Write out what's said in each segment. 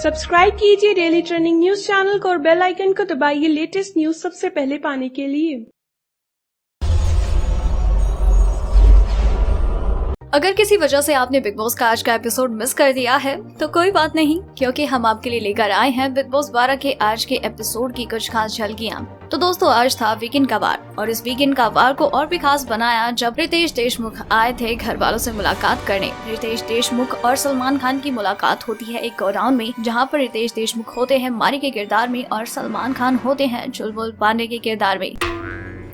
Subscribe कीजिए daily trending news channel को और बेल आइकन को दबाइए लेटेस्ट न्यूज सबसे पहले पाने के लिए। अगर किसी वजह से आपने बिग बॉस का आज का एपिसोड मिस कर दिया है तो कोई बात नहीं, क्योंकि हम आपके लिए लेकर आए हैं बिग बॉस 12 के आज के एपिसोड की कुछ खास झलकियां। तो दोस्तों, आज था वीकेंड का वार और इस वीकेंड का वार को और भी खास बनाया जब रितेश देशमुख आए थे घर वालों से मुलाकात करने। रितेश देशमुख और सलमान खान की मुलाकात होती है एक गोडाउन में, जहाँ पर रितेश देशमुख होते हैं मारी के किरदार में और सलमान खान होते हैं चुलबुल पांडे के किरदार में।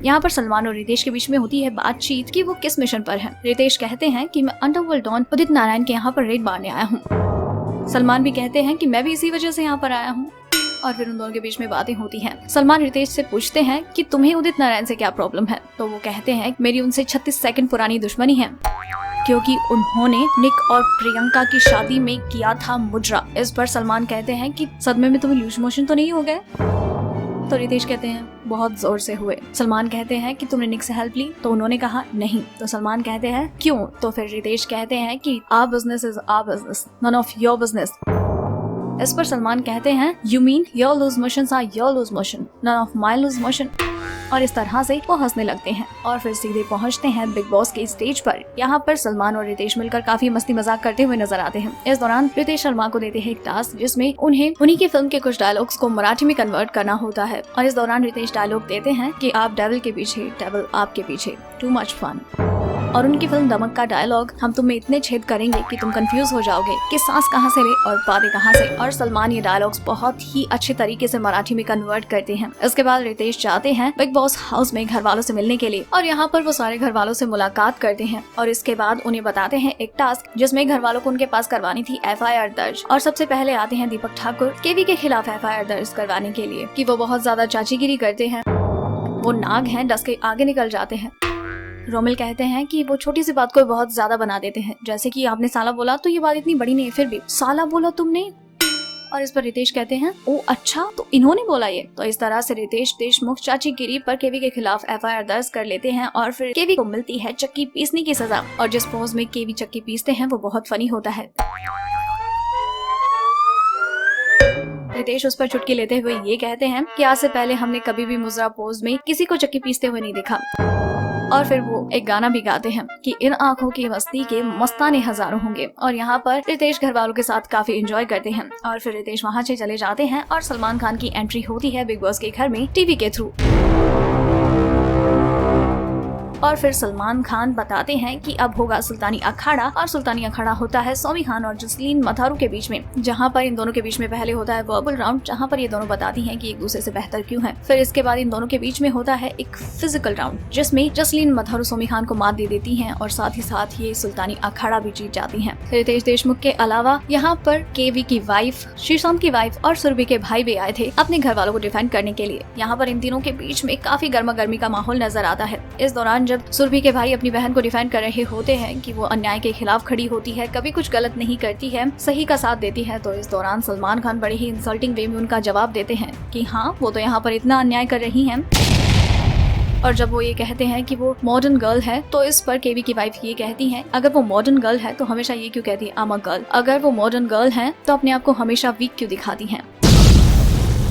यहाँ पर सलमान और रितेश के बीच में होती है बातचीत कि वो किस मिशन पर हैं। रितेश कहते हैं कि मैं अंडरवर्ल्ड डॉन उदित नारायण के यहाँ पर रेड मारने आया हूँ। सलमान भी कहते हैं कि मैं भी इसी वजह से यहाँ पर आया हूँ। और फिर उन दोनों के बीच में बातें होती हैं। सलमान रितेश से पूछते हैं कि तुम्हें उदित नारायण से क्या प्रॉब्लम है, तो वो कहते हैं मेरी उनसे 36 सेकंड पुरानी दुश्मनी है, क्योंकि उन्होंने निक और प्रियंका की शादी में किया था मुजरा। इस पर सलमान कहते हैं कि सदमे में तुम्हें लूज मोशन तो नहीं हो गए? तो रितेश कहते हैं बहुत जोर से हुए। सलमान कहते हैं कि तुमने निक से हेल्प ली, तो उन्होंने कहा नहीं। तो सलमान कहते हैं क्यों? तो फिर रितेश कहते हैं कि our business is our business, none of your business. इस पर सलमान कहते हैं you mean your loose motions are your loose motion, none of my loose motion. और इस तरह से वो हंसने लगते हैं और फिर सीधे पहुंचते हैं बिग बॉस के स्टेज पर। यहाँ पर सलमान और रितेश मिलकर काफी मस्ती मजाक करते हुए नजर आते हैं। इस दौरान रितेश शर्मा को देते हैं एक टास्क जिसमें उन्हें उन्हीं की फिल्म के कुछ डायलॉग्स को मराठी में कन्वर्ट करना होता है। और इस दौरान रितेश डायलॉग देते हैं कि आप डेविल के पीछे, डेविल आपके पीछे, टू मच फन। और उनकी फिल्म दमक का डायलॉग हम तुम्हें इतने छेद करेंगे कि तुम कंफ्यूज हो जाओगे कि सांस कहाँ से ले और बातें कहाँ से। और सलमान ये डायलॉग्स बहुत ही अच्छे तरीके से मराठी में कन्वर्ट करते हैं। इसके बाद रितेश जाते हैं बिग बॉस हाउस में घर वालों से मिलने के लिए और यहाँ पर वो सारे घर वालों से मुलाकात करते हैं। और इसके बाद उन्हें बताते हैं एक टास्क जिसमें घर वालों को उनके पास करवानी थी FIR दर्ज। और सबसे पहले आते हैं दीपक ठाकुर केवी के खिलाफ FIR दर्ज करवाने के लिए कि वो बहुत ज्यादा चाचीगिरी करते हैं, वो नाग हैं, डस के आगे निकल जाते हैं। रोमिल कहते हैं कि वो छोटी सी बात को बहुत ज्यादा बना देते हैं, जैसे कि आपने साला बोला तो ये बात इतनी बड़ी नहीं है, फिर भी साला बोला तुमने। और इस पर रितेश कहते हैं ओ अच्छा, तो इन्होंने बोला ये। तो इस तरह से रितेश देशमुख चाचीगिरी पर केवी के खिलाफ FIR दर्ज कर लेते हैं और फिर केवी को मिलती है चक्की पीसने की सजा। और जिस पोज में केवी चक्की पीसते हैं वो बहुत फनी होता है। रितेश उस पर चुटकी लेते हुए ये कहते हैं कि आज से पहले हमने कभी भी मुजरा पोज में किसी को चक्की पीसते हुए नहीं देखा। और फिर वो एक गाना भी गाते हैं कि इन आंखों की मस्ती के मस्ताने हजारों होंगे। और यहाँ पर रितेश घर वालों के साथ काफी एंजॉय करते हैं। और फिर रितेश वहाँ से चले जाते हैं और सलमान खान की एंट्री होती है बिग बॉस के घर में टीवी के थ्रू। और फिर सलमान खान बताते हैं कि अब होगा सुल्तानी अखाड़ा। और सुल्तानी अखाड़ा होता है सौमी खान और जसलीन मथारू के बीच में, जहां पर इन दोनों के बीच में पहले होता है वर्बल राउंड, जहां पर ये दोनों बताती हैं कि एक दूसरे से बेहतर क्यों हैं। फिर इसके बाद इन दोनों के बीच में होता है एक फिजिकल राउंड जिसमें जसलीन मथारू सौमी खान को मात दे देती हैं और साथ ही साथ ये सुल्तानी अखाड़ा भी जीत जाती हैं। रितेश देशमुख के अलावा यहाँ पर केवी की वाइफ, श्रीशांत की वाइफ और सुरभि के भाई भी आए थे अपने घर वालों को डिफेंड करने के लिए। यहाँ पर इन तीनों के बीच में काफी गर्मा गर्मी का माहौल नजर आता है। इस दौरान जब सुरभि के भाई अपनी बहन को डिफेंड कर रहे होते हैं कि वो अन्याय के खिलाफ खड़ी होती है, कभी कुछ गलत नहीं करती है, सही का साथ देती है, तो इस दौरान सलमान खान बड़े ही इंसल्टिंग वे में उनका जवाब देते हैं कि हाँ वो तो यहाँ पर इतना अन्याय कर रही हैं। और जब वो ये कहते हैं कि वो मॉडर्न गर्ल है, तो इस पर केवी की वाइफ ये कहती हैं अगर वो मॉडर्न गर्ल है तो हमेशा ये क्यों कहती है आई एम अ गर्ल? अगर वो मॉडर्न गर्ल है तो अपने आप को हमेशा वीक क्यों दिखाती हैं?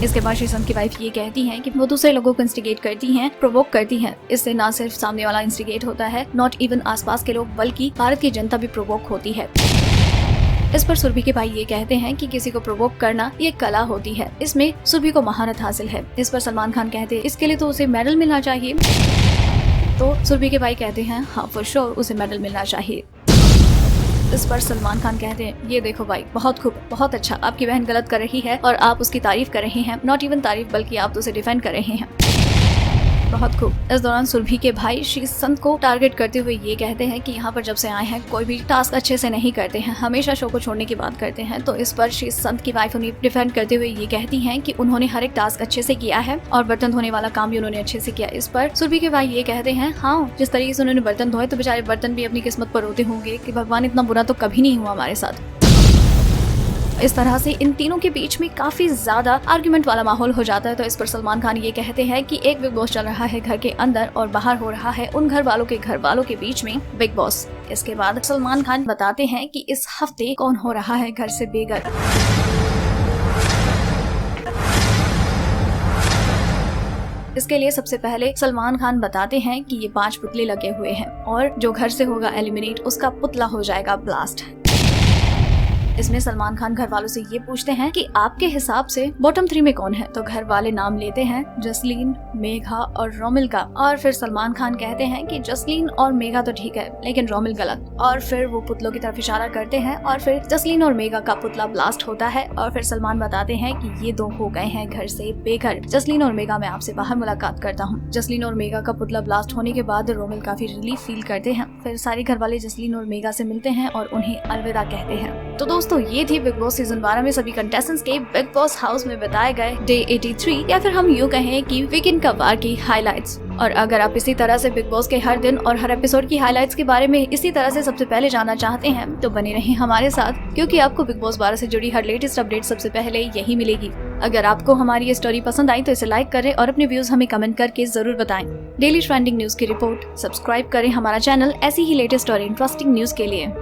इसके बाद श्रीसंत की वाइफ ये कहती हैं कि वो दूसरे लोगों को इंस्टिगेट करती हैं, प्रोवोक करती हैं। इससे ना सिर्फ सामने वाला इंस्टिगेट होता है, नॉट इवन आसपास के लोग, बल्कि भारत की जनता भी प्रोवोक होती है। इस पर सुरभि के भाई ये कहते हैं कि किसी को प्रोवोक करना ये कला होती है, इसमें सुरभि को महारत हासिल है। इस पर सलमान खान कहते हैं इसके लिए तो उसे मेडल मिलना चाहिए। तो सुरभि के भाई कहते हैं हाँ फॉर श्योर उसे मेडल मिलना चाहिए। इस पर सलमान खान कहते हैं ये देखो भाई, बहुत खूब, बहुत अच्छा, आपकी बहन गलत कर रही है और आप उसकी तारीफ कर रहे हैं, नॉट इवन तारीफ बल्कि आप तो उसे डिफेंड कर रहे हैं, बहुत खूब। इस दौरान सुरभि के भाई श्री संत को टारगेट करते हुए ये कहते हैं कि यहाँ पर जब से आए हैं कोई भी टास्क अच्छे से नहीं करते हैं, हमेशा शो को छोड़ने की बात करते हैं। तो इस पर श्री संत की वाइफ उन्हें डिफेंड करते हुए ये कहती हैं कि उन्होंने हर एक टास्क अच्छे से किया है और बर्तन धोने वाला काम भी उन्होंने अच्छे से किया। इस पर सुरभि के भाई ये कहते हैं हाँ जिस तरीके से उन्होंने बर्तन धोए तो बेचारे बर्तन भी अपनी किस्मत पर रोते होंगे कि भगवान इतना बुरा तो कभी नहीं हुआ हमारे साथ। इस तरह से इन तीनों के बीच में काफी ज्यादा आर्गुमेंट वाला माहौल हो जाता है। तो इस पर सलमान खान ये कहते हैं कि एक बिग बॉस चल रहा है घर के अंदर और बाहर हो रहा है उन घर वालों के बीच में बिग बॉस। इसके बाद सलमान खान बताते हैं कि इस हफ्ते कौन हो रहा है घर से बेघर। इसके लिए सबसे पहले सलमान खान बताते हैं कि ये 5 पुतले लगे हुए हैं और जो घर से होगा एलिमिनेट उसका पुतला हो जाएगा ब्लास्ट। इसमें सलमान खान घर वालों से ये पूछते हैं कि आपके हिसाब से बॉटम 3 में कौन है, तो घर वाले नाम लेते हैं जसलीन, मेघा और रोमिल का। और फिर सलमान खान कहते हैं कि जसलीन और मेघा तो ठीक है लेकिन रोमिल गलत। और फिर वो पुतलों की तरफ इशारा करते हैं और फिर जसलीन और मेघा का पुतला ब्लास्ट होता है। और फिर सलमान बताते हैं कि ये 2 हो गए हैं घर से बेघर। जसलीन और मेघा, मैं आपसे बाहर मुलाकात करता हूँ। जसलीन और मेघा का पुतला ब्लास्ट होने के बाद रोमिल काफी रिलीफ फील करते हैं। फिर सारे घर वाले जसलीन और मेघा से मिलते हैं और उन्हें अलविदा कहते हैं। तो दोस्तों ये थी बिग बॉस सीजन 12 में सभी कंटेस्टेंट्स के बिग बॉस हाउस में बताए गए डे 83 या फिर हम यूँ कहें कि वीकेंड का वार की हाइलाइट्स। और अगर आप इसी तरह से बिग बॉस के हर दिन और हर एपिसोड की हाइलाइट्स के बारे में इसी तरह से सबसे पहले जानना चाहते हैं तो बने रहें हमारे साथ, क्योंकि आपको बिग बॉस 12 से जुड़ी हर लेटेस्ट अपडेट सबसे पहले यही मिलेगी। अगर आपको हमारी ये स्टोरी पसंद आई तो इसे लाइक करें और अपने व्यूज हमें कमेंट करके जरूर बताएं। डेली ट्रेंडिंग न्यूज की रिपोर्ट सब्सक्राइब करें हमारा चैनल ऐसी ही लेटेस्ट और इंटरेस्टिंग न्यूज के लिए।